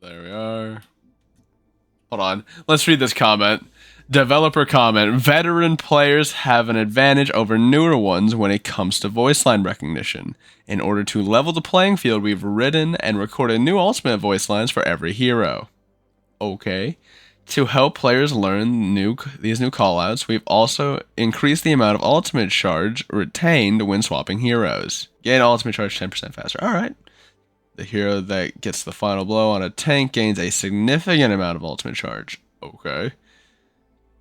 There we are. Hold on. Let's read this comment. Developer comment. Veteran players have an advantage over newer ones when it comes to voice line recognition. In order to level the playing field, we've written and recorded new ultimate voice lines for every hero. Okay. To help players learn these new callouts, we've also increased the amount of ultimate charge retained when swapping heroes. Gain ultimate charge 10% faster. Alright. The hero that gets the final blow on a tank gains a significant amount of ultimate charge. Okay.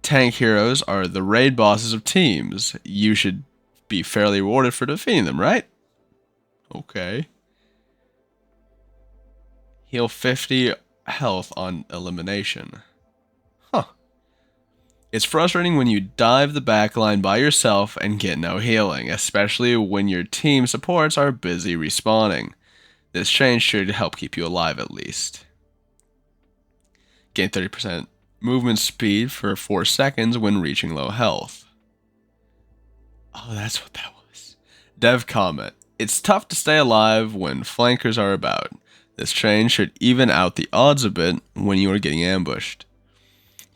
Tank heroes are the raid bosses of teams. You should be fairly rewarded for defeating them, right? Okay. Heal 50 health on elimination. Huh. It's frustrating when you dive the backline by yourself and get no healing, especially when your team supports are busy respawning. This change should help keep you alive at least. Gain 30% movement speed for 4 seconds when reaching low health. Oh, that's what that was. Dev comment. It's tough to stay alive when flankers are about. This change should even out the odds a bit when you are getting ambushed.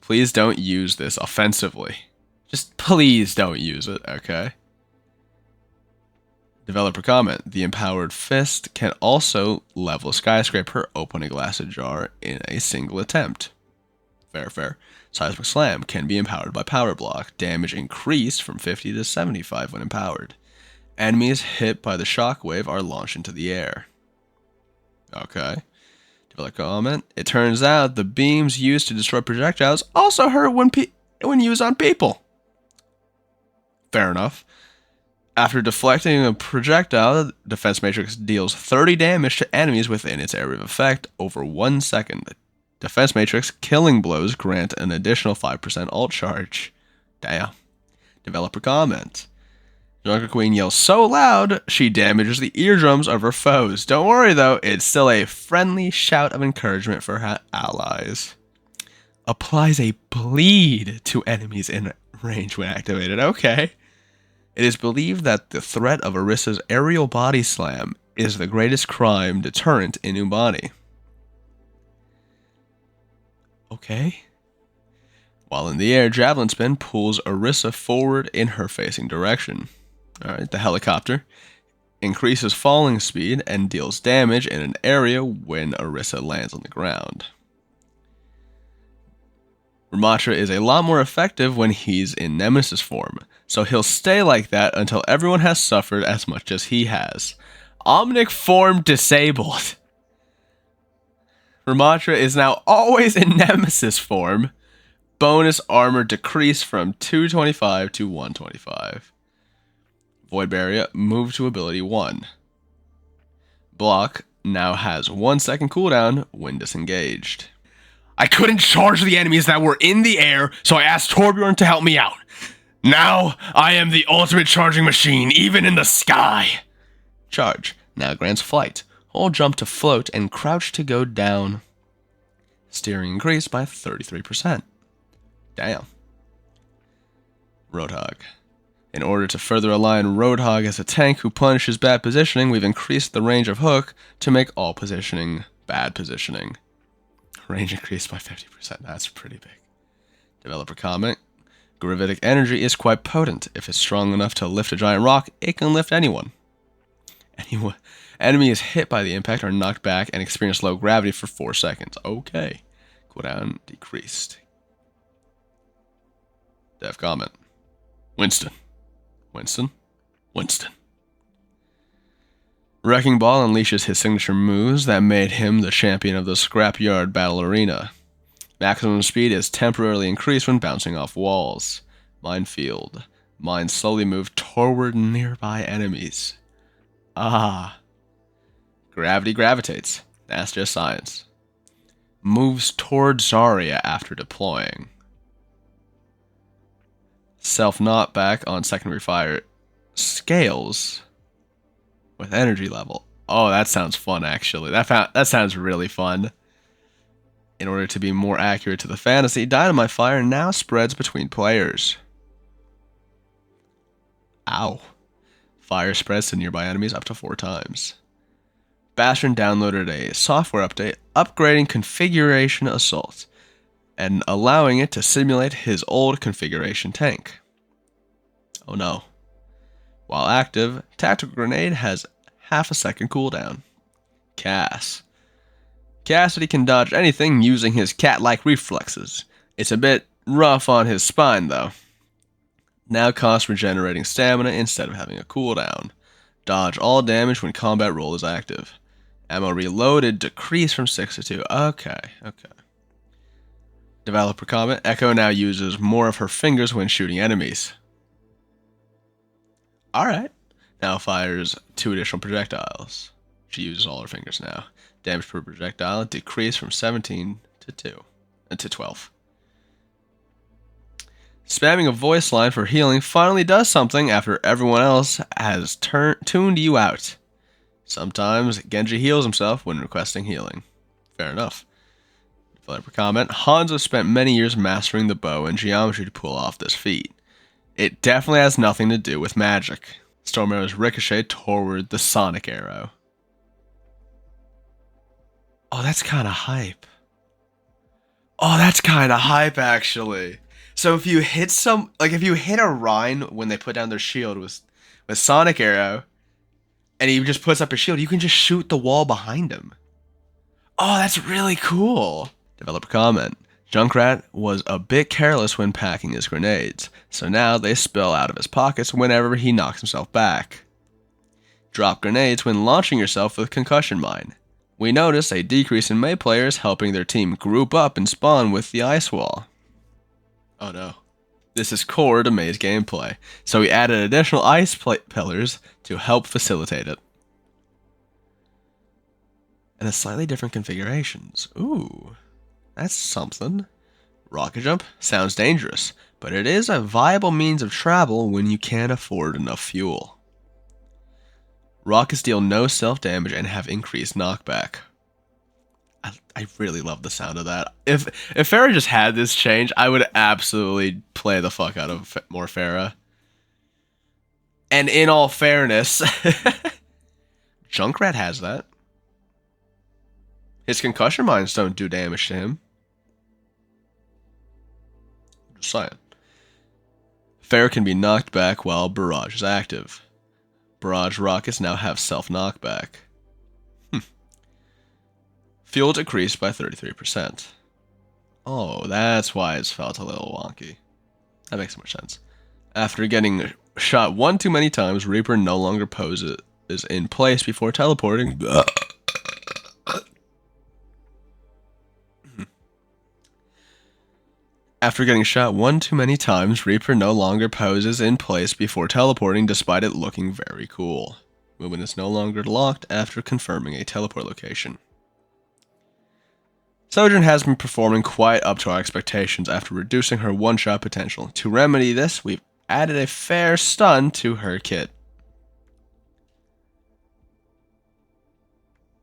Please don't use this offensively. Just please don't use it, okay? Developer comment. The empowered fist can also level a skyscraper, open a glass jar in a single attempt. Fair. Seismic slam can be empowered by power block. Damage increased from 50 to 75 when empowered. Enemies hit by the shockwave are launched into the air. Okay. Developer comment. It turns out the beams used to destroy projectiles also hurt when used on people. Fair enough. After deflecting a projectile, the defense matrix deals 30 damage to enemies within its area of effect over 1 second. Defense matrix killing blows grant an additional 5% ult charge. Damn. Developer comment. Junker Queen yells so loud, she damages the eardrums of her foes. Don't worry though, it's still a friendly shout of encouragement for her allies. Applies a bleed to enemies in range when activated. Okay. It is believed that the threat of Orissa's aerial body slam is the greatest crime deterrent in Ubani. Okay. While in the air, Javelin Spin pulls Orissa forward in her facing direction. Alright, the helicopter increases falling speed and deals damage in an area when Orissa lands on the ground. Ramatra is a lot more effective when he's in Nemesis form, so he'll stay like that until everyone has suffered as much as he has. Omnic form disabled. Ramatra is now always in Nemesis form. Bonus armor decreased from 225 to 125. Void Barrier moved to ability 1. Block now has 1 second cooldown when disengaged. I couldn't charge the enemies that were in the air, so I asked Torbjorn to help me out. Now I am the ultimate charging machine, even in the sky. Charge now grants flight. Hold jump to float and crouch to go down. Steering increased by 33%. Damn. Roadhog. In order to further align Roadhog as a tank who punishes bad positioning, we've increased the range of Hook to make all positioning bad positioning. Range increased by 50%. That's pretty big. Developer comment. Gravitic energy is quite potent. If it's strong enough to lift a giant rock, it can lift anyone. Enemies hit by the impact are knocked back and experience low gravity for 4 seconds. Okay. Cooldown decreased. Dev comment. Winston. Wrecking Ball unleashes his signature moves that made him the champion of the Scrapyard Battle Arena. Maximum speed is temporarily increased when bouncing off walls. Minefield. Mines slowly move toward nearby enemies. Ah. Gravity gravitates. That's just science. Moves toward Zarya after deploying. Self-knockback on secondary fire. Scales with energy level. Oh, that sounds fun, actually. That sounds really fun. In order to be more accurate to the fantasy, Dynamite Fire now spreads between players. Ow. Fire spreads to nearby enemies up to 4 times. Bastion downloaded a software update upgrading Configuration Assault and allowing it to simulate his old configuration tank. Oh no. While active, Tactical Grenade has half a second cooldown. Cassidy can dodge anything using his cat-like reflexes. It's a bit rough on his spine though. Now costs regenerating stamina instead of having a cooldown. Dodge all damage when combat roll is active. Ammo reloaded decreased from 6 to 2. Okay. Developer comment, Echo now uses more of her fingers when shooting enemies. Alright. Now fires 2 additional projectiles. She uses all her fingers now. Damage per projectile decreased from 17 to 12. Spamming a voice line for healing finally does something after everyone else has tuned you out. Sometimes Genji heals himself when requesting healing. Fair enough. Developer comment, Hanzo spent many years mastering the bow and geometry to pull off this feat. It definitely has nothing to do with magic. Storm arrows ricochet toward the sonic arrow. Oh, that's kind of hype. Actually. So if you hit if you hit a Rhine when they put down their shield with Sonic Arrow, and he just puts up his shield, you can just shoot the wall behind him. Oh, that's really cool. Developer comment, Junkrat was a bit careless when packing his grenades, so now they spill out of his pockets whenever he knocks himself back. Drop grenades when launching yourself with Concussion Mine. We notice a decrease in Mei players helping their team group up and spawn with the ice wall. Oh no. This is core to Mei's gameplay, so we added additional ice pillars to help facilitate it. And a slightly different configurations. Ooh, that's something. Rocket jump sounds dangerous, but it is a viable means of travel when you can't afford enough fuel. Rockets deal no self-damage and have increased knockback. I really love the sound of that. If Pharah just had this change, I would absolutely play the fuck out of more Pharah. And in all fairness, Junkrat has that. His concussion mines don't do damage to him. Just saying. Pharah can be knocked back while Barrage is active. Barrage rockets now have self-knockback. Fuel decreased by 33%. Oh, that's why it's felt a little wonky. That makes so much sense. After getting shot one too many times, Reaper no longer poses in place before teleporting. After getting shot one too many times, Reaper no longer poses in place before teleporting despite it looking very cool. Movement is no longer locked after confirming a teleport location. Sojourn has been performing quite up to our expectations after reducing her one-shot potential. To remedy this, we've added a fair stun to her kit.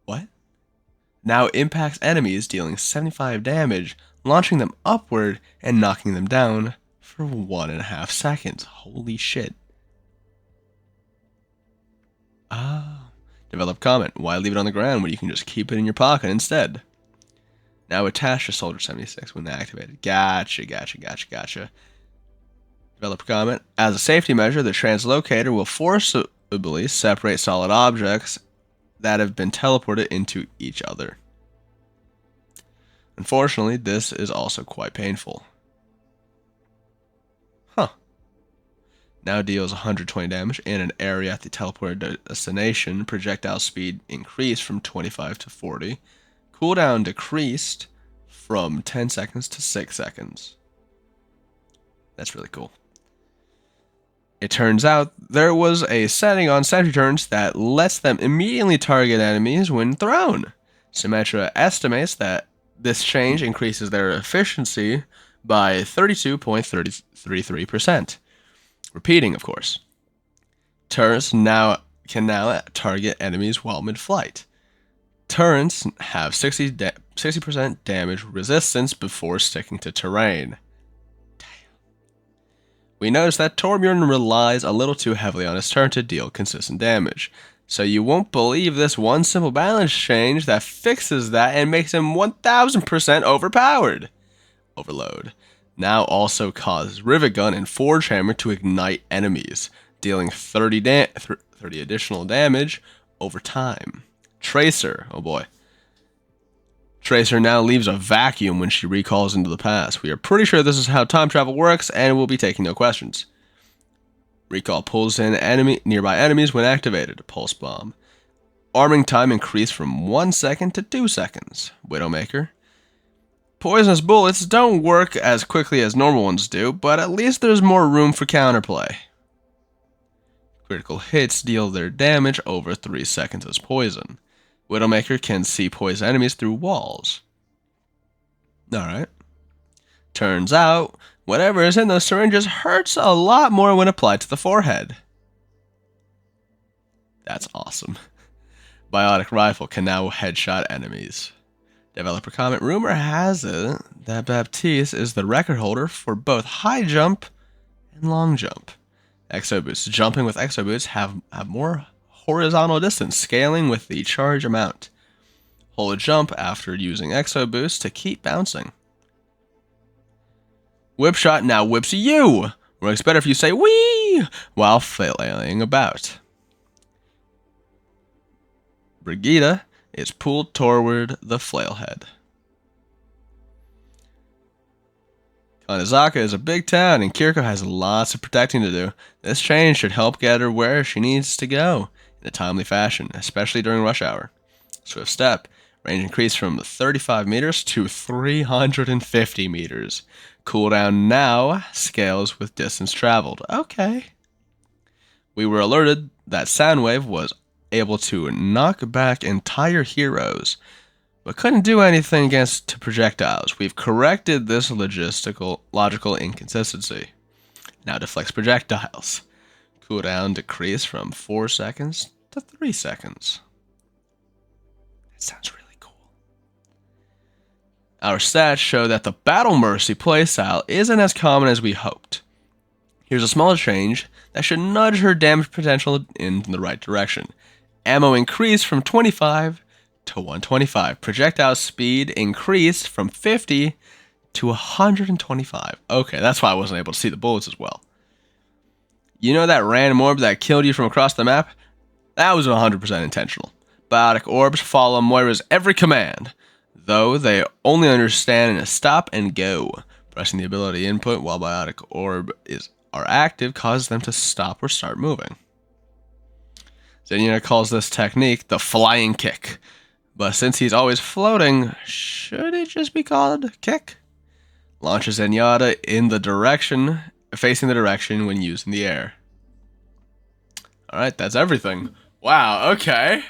What? Now impacts enemies, dealing 75 damage, launching them upward and knocking them down for 1.5 seconds. Holy shit. Oh. Develop comment. Why leave it on the ground when you can just keep it in your pocket instead? Now attach to Soldier 76 when activated. Gotcha. Developer comment. As a safety measure, the translocator will forcibly separate solid objects that have been teleported into each other. Unfortunately, this is also quite painful. Now deals 120 damage in an area at the teleported destination. Projectile speed increased from 25 to 40. Cooldown decreased from 10 seconds to 6 seconds. That's really cool. It turns out there was a setting on sentry turns that lets them immediately target enemies when thrown. Symmetra estimates that this change increases their efficiency by 32.33%. Repeating, of course. Turrets can now target enemies while mid-flight. Turrets have 60% damage resistance before sticking to terrain. Damn. We notice that Torbjorn relies a little too heavily on his turn to deal consistent damage, So you won't believe this one simple balance change that fixes that and makes him 1000% overpowered. Overload. Now also causes Rivet Gun and Forge Hammer to ignite enemies, dealing 30 additional damage over time. Tracer. Oh boy. Tracer now leaves a vacuum when she recalls into the past. We are pretty sure this is how time travel works, and we'll be taking no questions. Recall pulls in nearby enemies when activated. Pulse Bomb. Arming time increased from 1 second to 2 seconds. Widowmaker. Poisonous bullets don't work as quickly as normal ones do, but at least there's more room for counterplay. Critical hits deal their damage over 3 seconds as poison. Widowmaker can see poison enemies through walls. Alright. Turns out, whatever is in those syringes hurts a lot more when applied to the forehead. That's awesome. Biotic Rifle can now headshot enemies. Developer comment, rumor has it that Baptiste is the record holder for both high jump and long jump. Exo Boosts. Jumping with Exo Boosts have more horizontal distance, scaling with the charge amount. Hold a jump after using Exo Boost to keep bouncing. Whip Shot now whips you! Works better if you say wee while flailing about. Brigida is pulled toward the flailhead. Kanezaka is a big town, and Kiriko has lots of protecting to do. This change should help get her where she needs to go in a timely fashion, especially during rush hour. Swift Step. Range increased from 35 meters to 350 meters. Cooldown now scales with distance traveled. Okay. We were alerted that Soundwave was able to knock back entire heroes, but couldn't do anything against projectiles. We've corrected this logical inconsistency. Now deflects projectiles. Cooldown decreased from 4 seconds to 3 seconds. That sounds really cool. Our stats show that the Battle Mercy playstyle isn't as common as we hoped. Here's a small change that should nudge her damage potential in the right direction. Ammo increased from 25 to 125. Projectile speed increased from 50 to 125. Okay, that's why I wasn't able to see the bullets as well. You know that random orb that killed you from across the map? That was 100% intentional. Biotic orbs follow Moira's every command, though they only understand in a stop and go. Pressing the ability input while Biotic orb are active causes them to stop or start moving. Zenyatta calls this technique the flying kick, but since he's always floating, should it just be called kick? Launches Zenyatta facing the direction when used in the air. Alright, that's everything. Wow, okay.